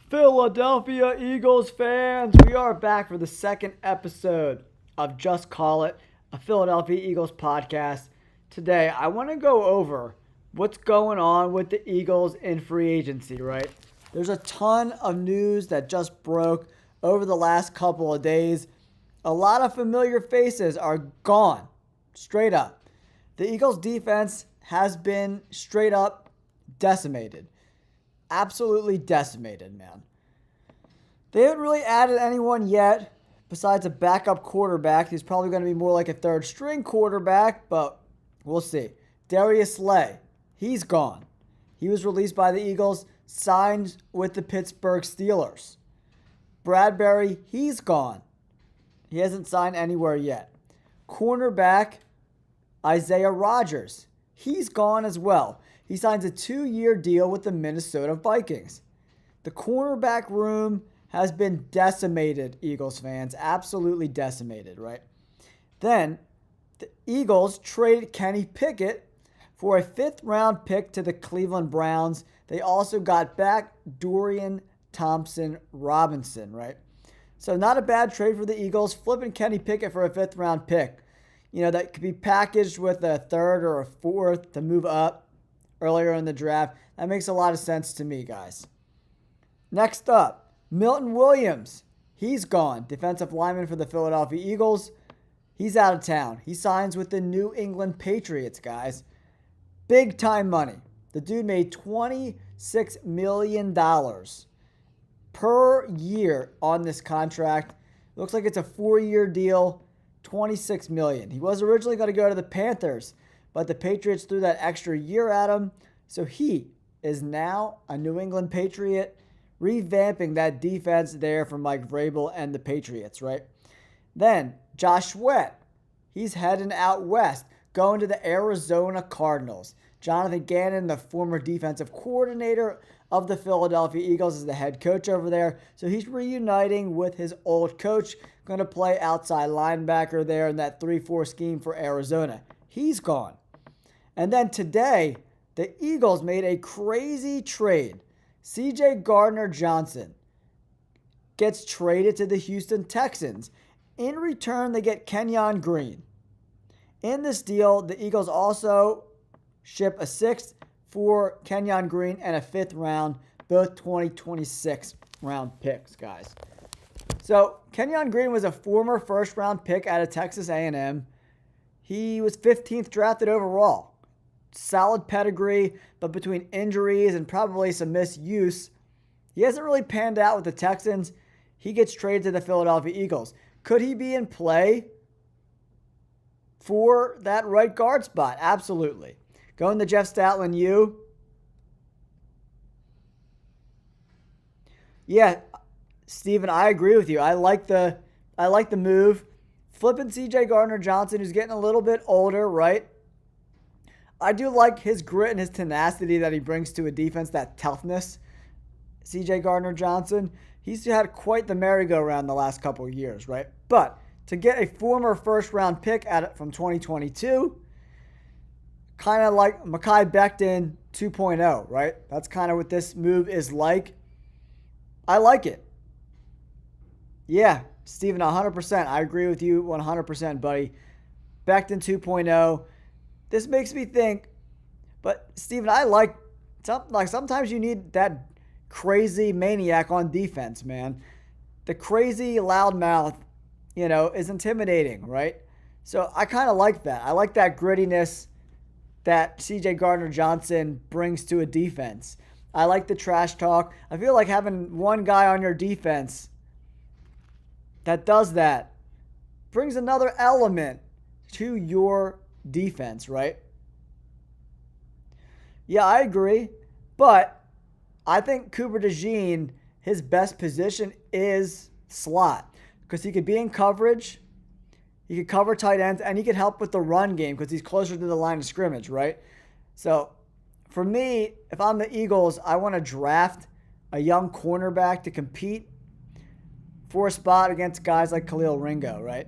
Philadelphia Eagles fans, we are back for the second episode of Just Call It, a Philadelphia Eagles podcast. Today, I want to go over what's going on with the Eagles in free agency, right? There's a ton of news that just broke over the last couple of days. A lot of familiar faces are gone, straight up. The Eagles defense has been straight up decimated. Absolutely decimated, man. They haven't really added anyone yet besides a backup quarterback. He's probably going to be more like a third string quarterback, but we'll see. Darius Slay, he's gone. He was released by the Eagles, signed with the Pittsburgh Steelers. Bradbury, he's gone. He hasn't signed anywhere yet. Cornerback Isaiah Rodgers, he's gone as well. He signs a 2-year deal with the Minnesota Vikings. The cornerback room has been decimated, Eagles fans. Absolutely decimated, right? Then, the Eagles traded Kenny Pickett for a 5th-round pick to the Cleveland Browns. They also got back Dorian Thompson-Robinson, right? So not a bad trade for the Eagles. Flipping Kenny Pickett for a 5th-round pick. You know, that could be packaged with a 3rd or a 4th to move up earlier in the draft. That makes a lot of sense to me, guys. Next up, Milton Williams. He's gone. Defensive lineman for the Philadelphia Eagles. He's out of town. He signs with the New England Patriots, guys. Big time money. The dude made $26 million per year on this contract. Looks like it's a 4-year deal, $26 million. He was originally going to go to the Panthers, but the Patriots threw that extra year at him. So he is now a New England Patriot, revamping that defense there for Mike Vrabel and the Patriots, right? Then Josh Sweat, he's heading out west, going to the Arizona Cardinals. Jonathan Gannon, the former defensive coordinator of the Philadelphia Eagles, is the head coach over there. So he's reuniting with his old coach, going to play outside linebacker there in that 3-4 scheme for Arizona. He's gone. And then today, the Eagles made a crazy trade. CJ Gardner-Johnson gets traded to the Houston Texans. In return, they get Kenyon Green. In this deal, the Eagles also ship a 6th for Kenyon Green and a 5th round, both 2026 round picks, guys. So Kenyon Green was a former first-round pick out of Texas A&M. He was 15th drafted overall. Solid pedigree, but between injuries and probably some misuse, he hasn't really panned out with the Texans. He gets traded to the Philadelphia Eagles. Could he be in play for that right guard spot? Absolutely. Going to Jeff Stoutland U. Yeah, Steven, I agree with you. I like the move. Flipping CJ Gardner-Johnson, who's getting a little bit older, right? I do like his grit and his tenacity that he brings to a defense, that toughness. CJ Gardner-Johnson, he's had quite the merry-go-round the last couple of years, right? But to get a former first-round pick at it from 2022, kind of like Mekhi Becton 2.0, right? That's kind of what this move is like. I like it. Yeah, Steven, 100%. I agree with you 100%, buddy. Becton 2.0. This makes me think, but Steven, I like sometimes you need that crazy maniac on defense, man. The crazy loudmouth, is intimidating, right? So I kind of like that. I like that grittiness that CJ Gardner-Johnson brings to a defense. I like the trash talk. I feel like having one guy on your defense that does that brings another element to your defense, right? Yeah, I agree. But I think Cooper DeJean, his best position is slot because he could be in coverage, he could cover tight ends, and he could help with the run game because he's closer to the line of scrimmage, right? So for me, if I'm the Eagles, I want to draft a young cornerback to compete for a spot against guys like Khalil Ringo, right?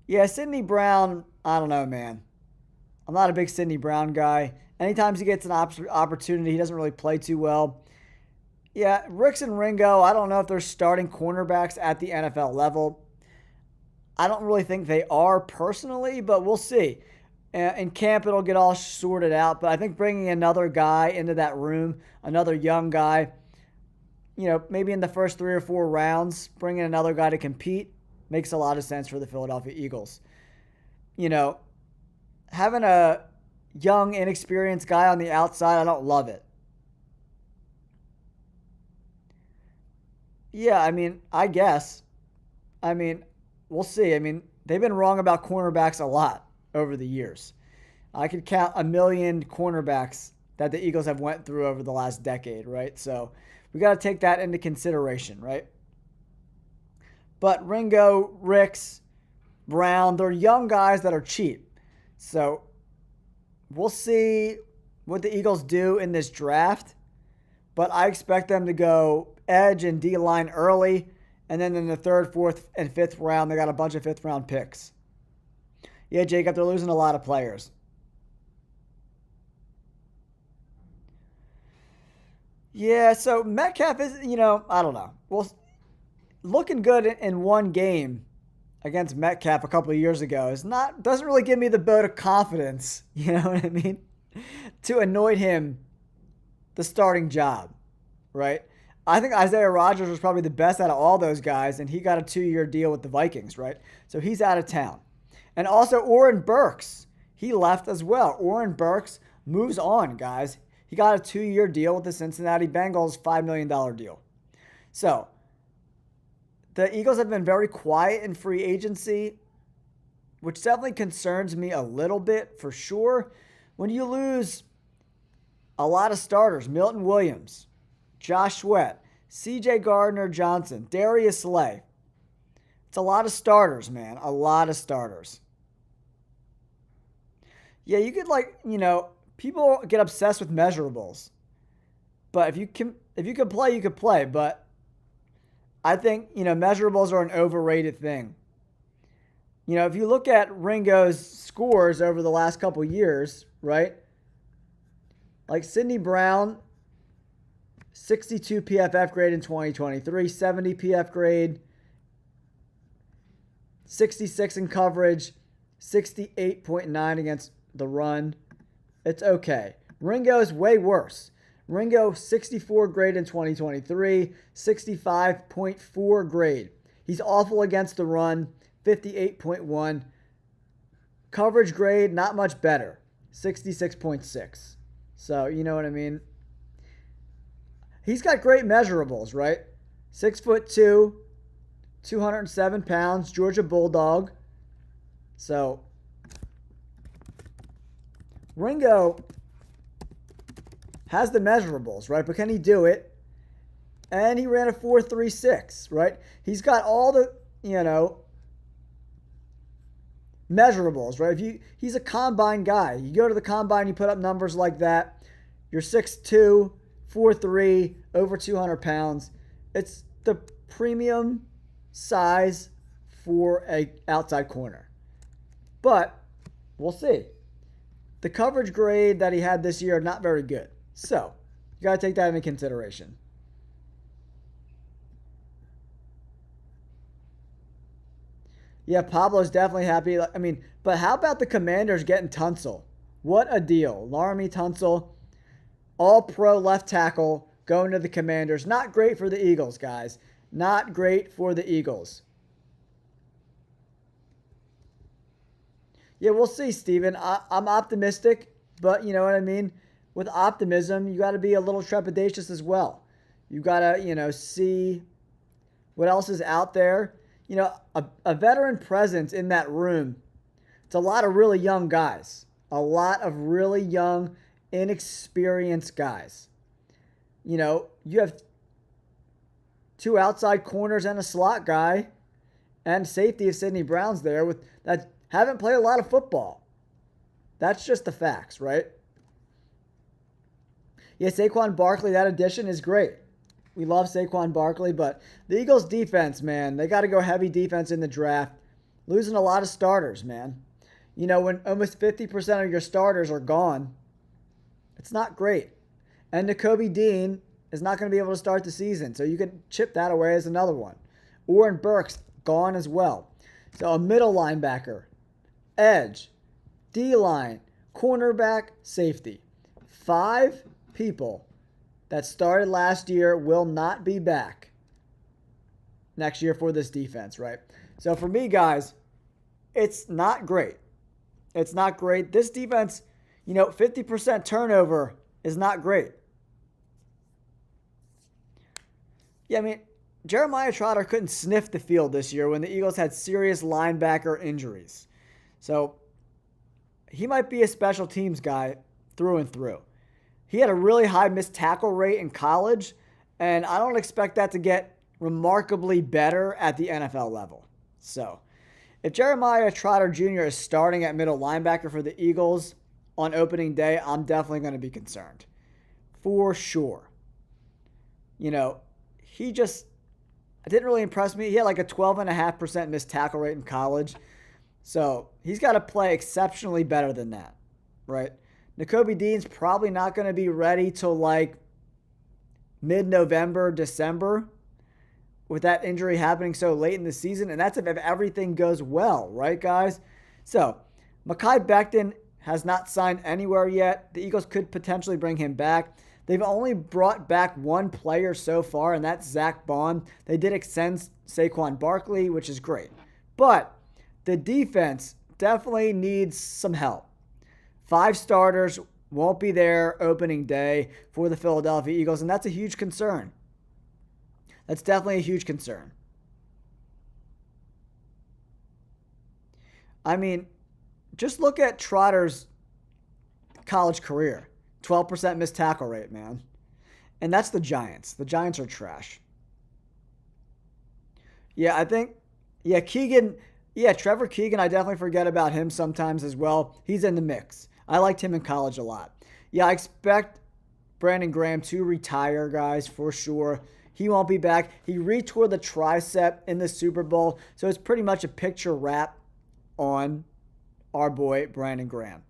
Yeah, Sidney Brown, I don't know, man. I'm not a big Sidney Brown guy. Anytime he gets an opportunity, he doesn't really play too well. Yeah, Ricks and Ringo, I don't know if they're starting cornerbacks at the NFL level. I don't really think they are personally, but we'll see. In camp, it'll get all sorted out. But I think bringing another guy into that room, another young guy, maybe in the first 3 or 4 rounds, bringing another guy to compete makes a lot of sense for the Philadelphia Eagles. Having a young, inexperienced guy on the outside, I don't love it. Yeah, I guess. We'll see. They've been wrong about cornerbacks a lot over the years. I could count a million cornerbacks that the Eagles have went through over the last decade, right? So we got to take that into consideration, right? But Ringo, Ricks, Brown, they're young guys that are cheap. So we'll see what the Eagles do in this draft. But I expect them to go edge and D-line early. And then in the 3rd, 4th, and 5th round, they got a bunch of 5th-round picks. Yeah, Jacob, they're losing a lot of players. Yeah, so Metcalf is, I don't know. Well, looking good in one game against Metcalf a couple of years ago doesn't really give me the vote of confidence, you know what I mean, to anoint him the starting job, right? I think Isaiah Rodgers was probably the best out of all those guys, and he got a 2-year deal with the Vikings, right? So he's out of town. And also Oren Burks, he left as well. Oren Burks moves on, guys. He got a 2-year deal with the Cincinnati Bengals, $5 million deal. So the Eagles have been very quiet in free agency, which definitely concerns me a little bit for sure. When you lose a lot of starters, Milton Williams, Josh Sweat, C.J. Gardner-Johnson, Darius Slay. It's a lot of starters, man. A lot of starters. Yeah, you could people get obsessed with measurables. But if you can play, you can play. But I think, measurables are an overrated thing. If you look at Ringo's scores over the last couple years, right? Like Sidney Brown, 62 PFF grade in 2023, 70 PF grade, 66 in coverage, 68.9 against the run. It's okay. Ringo's way worse. Ringo, 64 grade in 2023, 65.4 grade. He's awful against the run, 58.1. Coverage grade, not much better, 66.6. So, you know what I mean? He's got great measurables, right? 6'2", 207 pounds, Georgia Bulldog. So, Ringo has the measurables, right? But can he do it? And he ran a 4.36, right? He's got all the, measurables, right? He's a combine guy. You go to the combine, you put up numbers like that. You're 6'2", 4'3", over 200 pounds. It's the premium size for a outside corner. But we'll see. The coverage grade that he had this year, not very good. So you got to take that into consideration. Yeah, Pablo's definitely happy. But how about the Commanders getting Tunsil? What a deal. Laramie Tunsil, all-pro left tackle, going to the Commanders. Not great for the Eagles, guys. Not great for the Eagles. Yeah, we'll see, Steven. I'm optimistic, but you know what I mean? With optimism, you got to be a little trepidatious as well. You got to, see what else is out there. A veteran presence in that room. It's a lot of really young guys. A lot of really young, inexperienced guys. You have 2 outside corners and a slot guy, and safety if Sidney Brown's there with that haven't played a lot of football. That's just the facts, right? Yeah, Saquon Barkley, that addition is great. We love Saquon Barkley, but the Eagles defense, man, they got to go heavy defense in the draft. Losing a lot of starters, man. when almost 50% of your starters are gone, it's not great. And Nakobe Dean is not going to be able to start the season, so you can chip that away as another one. Oren Burks gone as well. So a middle linebacker, edge, D-line, cornerback, safety. 5 people that started last year will not be back next year for this defense, right? So for me, guys, it's not great. It's not great. This defense, 50% turnover is not great. Yeah, I mean, Jeremiah Trotter couldn't sniff the field this year when the Eagles had serious linebacker injuries. So he might be a special teams guy through and through. He had a really high missed tackle rate in college, and I don't expect that to get remarkably better at the NFL level. So if Jeremiah Trotter Jr. is starting at middle linebacker for the Eagles on opening day, I'm definitely going to be concerned. For sure. He just didn't really impress me. He had like a 12.5% missed tackle rate in college. So he's got to play exceptionally better than that, right? Nakobe Dean's probably not going to be ready till like mid-November, December with that injury happening so late in the season. And that's if everything goes well, right, guys? So Mekhi Becton has not signed anywhere yet. The Eagles could potentially bring him back. They've only brought back one player so far, and that's Zach Bond. They did extend Saquon Barkley, which is great. But the defense definitely needs some help. 5 starters won't be there opening day for the Philadelphia Eagles, and that's a huge concern. That's definitely a huge concern. I mean, just look at Trotter's college career. 12% missed tackle rate, man. And that's the Giants. The Giants are trash. Yeah, Trevor Keegan, I definitely forget about him sometimes as well. He's in the mix. I liked him in college a lot. Yeah, I expect Brandon Graham to retire, guys, for sure. He won't be back. He retore the tricep in the Super Bowl, so it's pretty much a picture wrap on our boy Brandon Graham.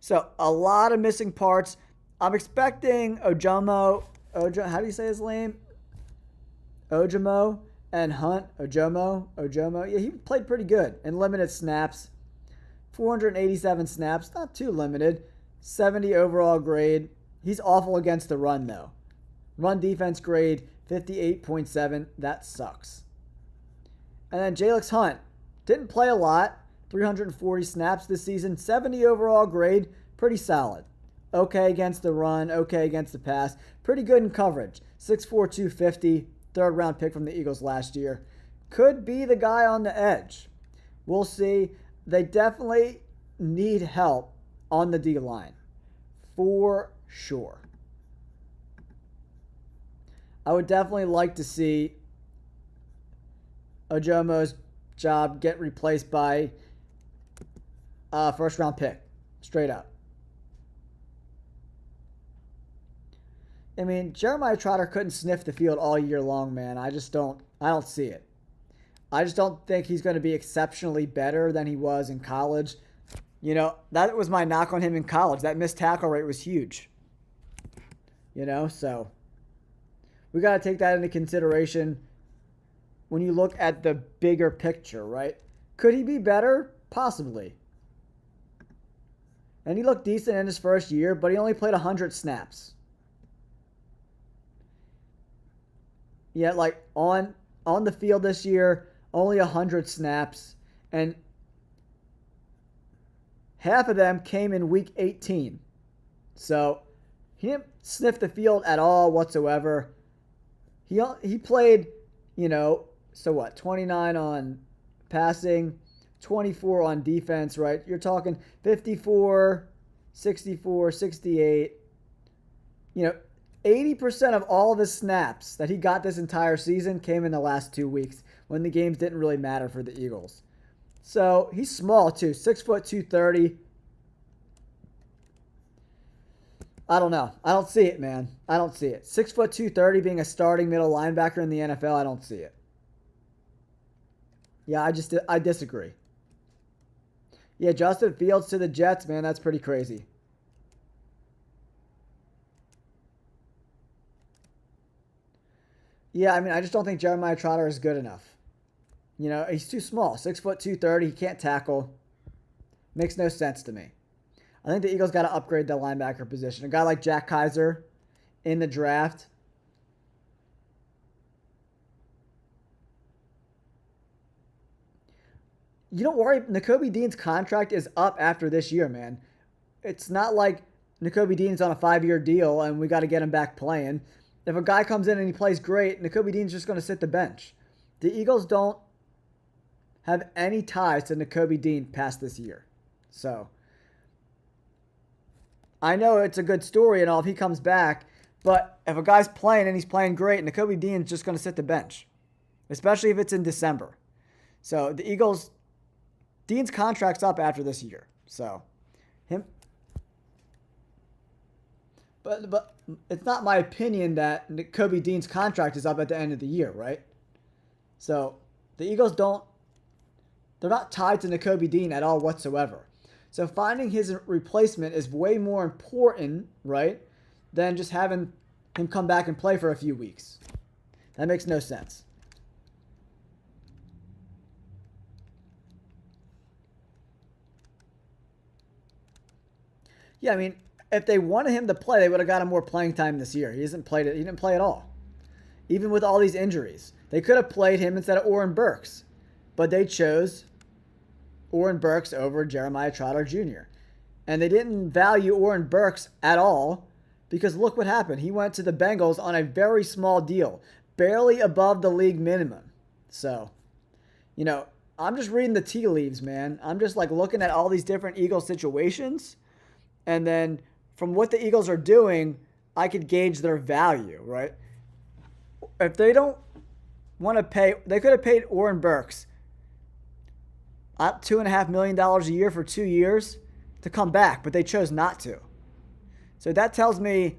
So a lot of missing parts. I'm expecting Ojomo, how do you say his name? Ojomo and Hunt, Ojomo. Yeah, he played pretty good in limited snaps. 487 snaps, not too limited. 70 overall grade. He's awful against the run, though. Run defense grade, 58.7. That sucks. And then Jalix Hunt. Didn't play a lot. 340 snaps this season. 70 overall grade. Pretty solid. Okay against the run. Okay against the pass. Pretty good in coverage. 6'4", 250. 3rd round pick from the Eagles last year. Could be the guy on the edge. We'll see. They definitely need help on the D-line. For sure. I would definitely like to see Ojomo's job get replaced by a 1st round pick. Straight up. I mean, Jeremiah Trotter couldn't sniff the field all year long, man. I don't see it. I just don't think he's going to be exceptionally better than he was in college. That was my knock on him in college. That missed tackle rate was huge. So we got to take that into consideration when you look at the bigger picture, right? Could he be better? Possibly. And he looked decent in his first year, but he only played 100 snaps. Yeah, like on the field this year, only 100 snaps, and half of them came in week 18. So he didn't sniff the field at all whatsoever. He played, 29 on passing, 24 on defense, right? You're talking 54, 64, 68. 80% of all of his snaps that he got this entire season came in the last 2 weeks when the games didn't really matter for the Eagles. So he's small too, 6', 230. I don't know. I don't see it, man. I don't see it. 6', 230 being a starting middle linebacker in the NFL, I don't see it. Yeah, I disagree. Yeah, Justin Fields to the Jets, man, that's pretty crazy. Yeah, I mean, I just don't think Jeremiah Trotter is good enough. You know, he's too small, 6 foot 230. He can't tackle. Makes no sense to me. I think the Eagles got to upgrade the linebacker position. A guy like Jack Kaiser in the draft. You don't worry. Nakobe Dean's contract is up after this year, man. It's not like Nakobe Dean's on a 5-year deal and we got to get him back playing. If a guy comes in and he plays great, Nakobe Dean's just going to sit the bench. The Eagles don't have any ties to Nakobe Dean past this year. So, I know it's a good story and all if he comes back, but if a guy's playing and he's playing great, Nakobe Dean's just going to sit the bench, especially if it's in December. So, the Eagles, Dean's contract's up after this year. So, him. But it's not my opinion that Nakobe Dean's contract is up at the end of the year, right? So, the Eagles they're not tied to Nakobe Dean at all whatsoever. So finding his replacement is way more important, right, than just having him come back and play for a few weeks. That makes no sense. Yeah, I mean, if they wanted him to play, they would have got him more playing time this year. He hasn't played it. He didn't play at all. Even with all these injuries. They could have played him instead of Oren Burks. But they chose Oren Burks over Jeremiah Trotter Jr. And they didn't value Oren Burks at all because look what happened. He went to the Bengals on a very small deal, barely above the league minimum. So, you know, I'm just reading the tea leaves, man. I'm just like looking at all these different Eagles situations. And then from what the Eagles are doing, I could gauge their value, right? If they don't want to pay, they could have paid Oren Burks $2.5 million a year for 2 years to come back, but they chose not to. So that tells me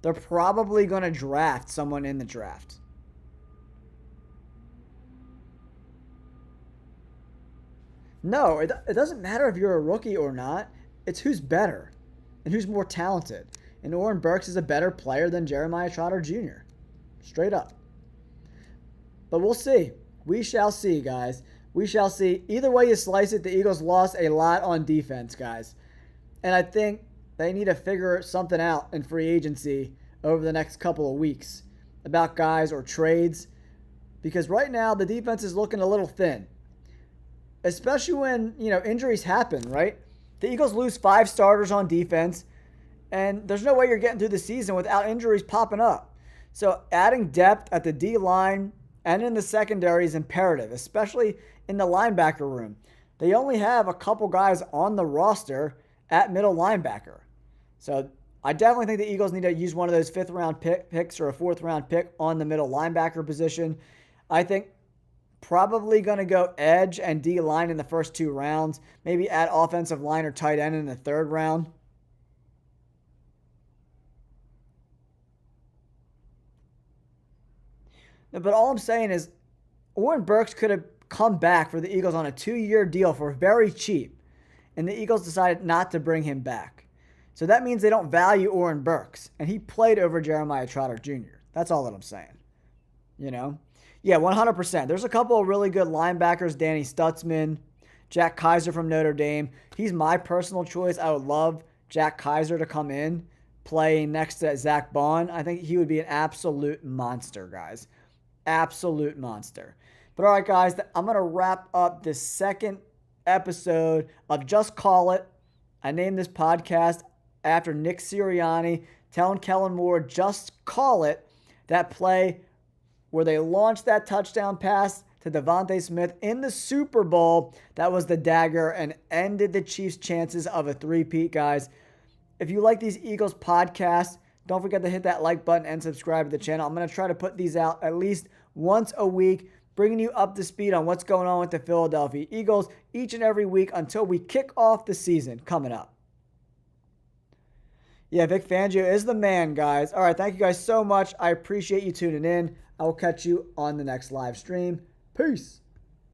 they're probably going to draft someone in the draft. No, it doesn't matter if you're a rookie or not. It's who's better and who's more talented. And Oren Burks is a better player than Jeremiah Trotter Jr. Straight up. But we'll see. We shall see, guys. We shall see. Either way you slice it, the Eagles lost a lot on defense, guys. And I think they need to figure something out in free agency over the next couple of weeks about guys or trades. Because right now, the defense is looking a little thin. Especially when, injuries happen, right? The Eagles lose 5 starters on defense. And there's no way you're getting through the season without injuries popping up. So adding depth at the D-line and in the secondary is imperative, especially in the linebacker room. They only have a couple guys on the roster at middle linebacker. So I definitely think the Eagles need to use one of those 5th-round picks or a 4th-round pick on the middle linebacker position. I think probably going to go edge and D-line in the first 2 rounds. Maybe add offensive line or tight end in the 3rd round. But all I'm saying is Oren Burks could have come back for the Eagles on a 2-year deal for very cheap. And the Eagles decided not to bring him back. So that means they don't value Oren Burks. And he played over Jeremiah Trotter Jr. That's all that I'm saying. Yeah, 100%. There's a couple of really good linebackers. Danny Stutzman, Jack Kaiser from Notre Dame. He's my personal choice. I would love Jack Kaiser to come in, play next to Zach Bond. I think he would be an absolute monster, guys. Absolute monster. But all right, guys, I'm going to wrap up this second episode of Just Call It. I named this podcast after Nick Sirianni telling Kellen Moore, just call it, that play where they launched that touchdown pass to Devontae Smith in the Super Bowl. That was the dagger and ended the Chiefs' chances of a three-peat, guys. If you like these Eagles podcasts, don't forget to hit that like button and subscribe to the channel. I'm going to try to put these out at least once a week, bringing you up to speed on what's going on with the Philadelphia Eagles each and every week until we kick off the season coming up. Yeah, Vic Fangio is the man, guys. All right, thank you guys so much. I appreciate you tuning in. I will catch you on the next live stream. Peace.